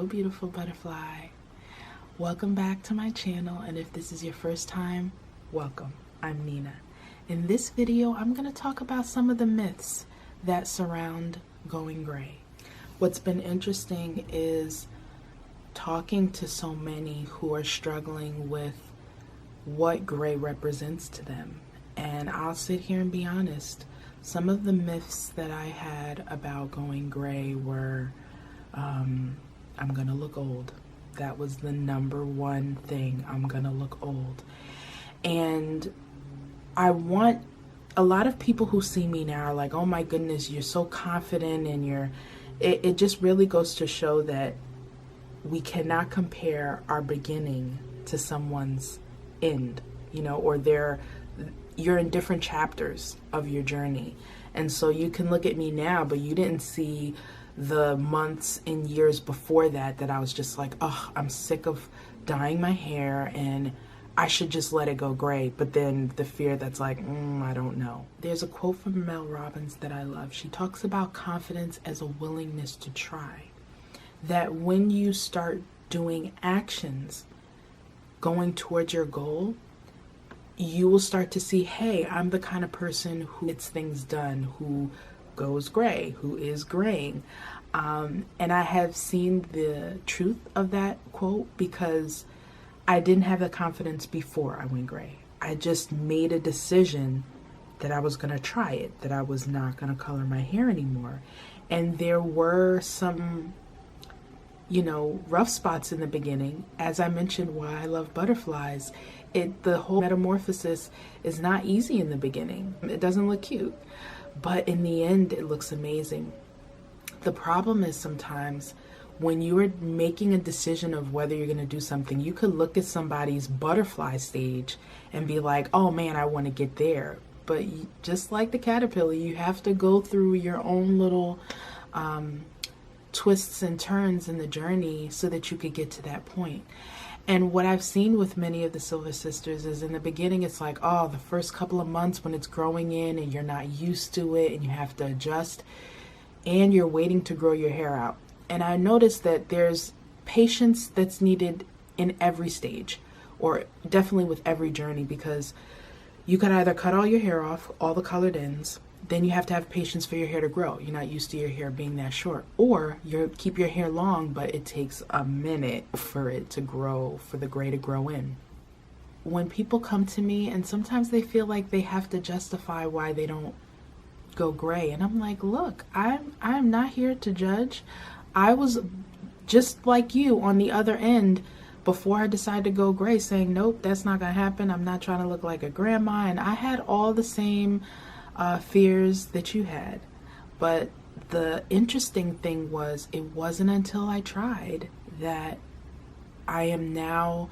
Hello, beautiful butterfly. Welcome back to my channel, and if this is your first time, welcome. I'm Nina. In this video, I'm going to talk about some of the myths that surround going gray. What's been interesting is talking to so many who are struggling with what gray represents to them. And I'll sit here and be honest, some of the myths that I had about going gray were, I'm gonna look old. That was the number one thing. I'm gonna look old. And I want a lot of people who see me now are like, oh my goodness, you're so confident, and it just really goes to show that we cannot compare our beginning to someone's end, or you're in different chapters of your journey. And so you can look at me now, but you didn't see the months and years before that I was just like, oh, I'm sick of dyeing my hair and I should just let it go gray. But then the fear that's like, I don't know. There's a quote from Mel Robbins that I love. She talks about confidence as a willingness to try. That when you start doing actions going towards your goal, you will start to see, hey, I'm the kind of person who gets things done, who goes gray, who is graying. And I have seen the truth of that quote because I didn't have the confidence before I went gray. I just made a decision that I was going to try it, that I was not going to color my hair anymore. And there were some, rough spots in the beginning. As I mentioned, why I love butterflies, the whole metamorphosis is not easy in the beginning. It doesn't look cute, but in the end, it looks amazing. The problem is sometimes when you are making a decision of whether you're going to do something, you could look at somebody's butterfly stage and be like, oh man, I want to get there. But just like the caterpillar, you have to go through your own little twists and turns in the journey so that you could get to that point. And what I've seen with many of the Silver Sisters is in the beginning, it's like, oh, the first couple of months when it's growing in and you're not used to it and you have to adjust and you're waiting to grow your hair out. And I noticed that there's patience that's needed in every stage, or definitely with every journey, because you could either cut all your hair off, all the colored ends, then you have to have patience for your hair to grow. You're not used to your hair being that short. Or you keep your hair long, but it takes a minute for it to grow, for the gray to grow in. When people come to me, and sometimes they feel like they have to justify why they don't go gray, and I'm like, look, I'm not here to judge. I was just like you on the other end before I decided to go gray, saying, nope, that's not gonna happen. I'm not trying to look like a grandma. And I had all the same fears that you had. But the interesting thing was, it wasn't until I tried that I am now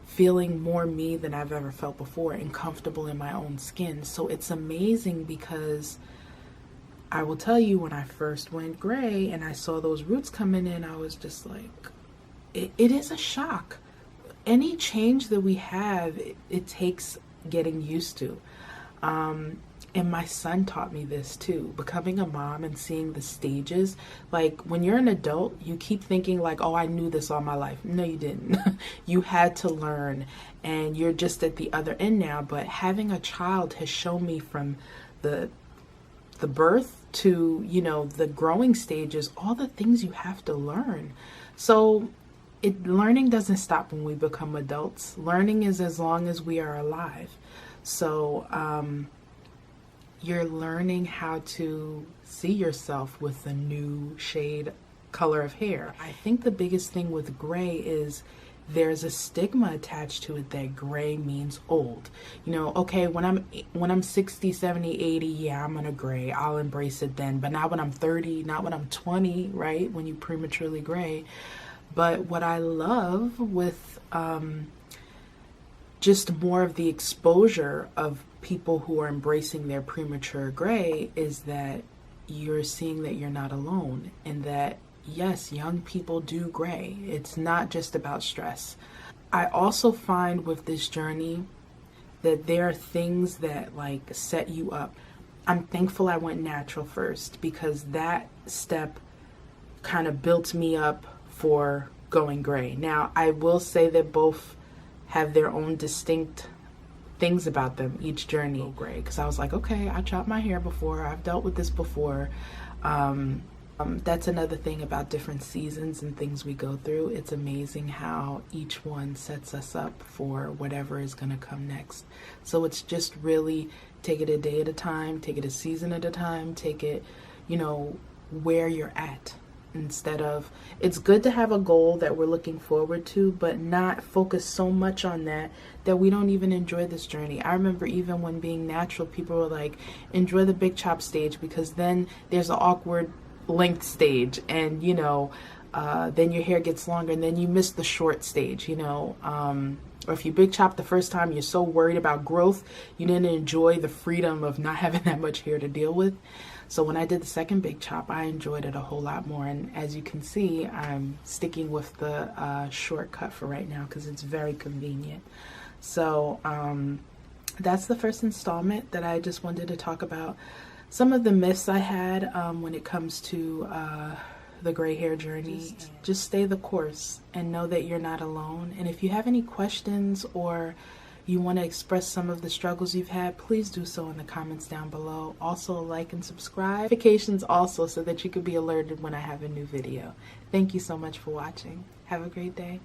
feeling more me than I've ever felt before and comfortable in my own skin. So it's amazing, because I will tell you, when I first went gray and I saw those roots coming in, I was just like, it is a shock. Any change that we have, it takes getting used to. And my son taught me this too, becoming a mom and seeing the stages. Like when you're an adult, you keep thinking like, oh, I knew this all my life. No, you didn't. You had to learn, and you're just at the other end now. But having a child has shown me from the birth to, the growing stages, all the things you have to learn. So learning doesn't stop when we become adults. Learning is as long as we are alive. So, you're learning how to see yourself with a new color of hair. I think the biggest thing with gray is there's a stigma attached to it that gray means old. Okay, when I'm 60, 70, 80, yeah, I'm gonna gray. I'll embrace it then. But not when I'm 30, not when I'm 20, right? When you prematurely gray. But what I love with just more of the exposure of people who are embracing their premature gray is that you're seeing that you're not alone, and that yes, young people do gray. It's not just about stress. I also find with this journey that there are things that like set you up. I'm thankful I went natural first, because that step kind of built me up for going gray. Now, I will say that both have their own distinct things about them, each journey gray, because I was like, okay, I chopped my hair before, I've dealt with this before. That's another thing about different seasons and things we go through. It's amazing how each one sets us up for whatever is going to come next. So it's just really take it a day at a time, take it a season at a time, take it, you know, where you're at. Instead of, it's good to have a goal that we're looking forward to, but not focus so much on that we don't even enjoy this journey. I remember even when being natural, people were like, enjoy the big chop stage, because then there's an awkward length stage, and you know, then your hair gets longer, and then you miss the short stage, you know. Or if you big chop the first time, you're so worried about growth, you didn't enjoy the freedom of not having that much hair to deal with. So when I did the second big chop, I enjoyed it a whole lot more. And as you can see, I'm sticking with the shortcut for right now because it's very convenient. So that's the first installment that I just wanted to talk about some of the myths I had when it comes to the gray hair journey. Just stay the course and know that you're not alone. And if you have any questions or you want to express some of the struggles you've had, please do so in the comments down below. Also, like and subscribe. Notifications also, so that you could be alerted when I have a new video. Thank you so much for watching. Have a great day.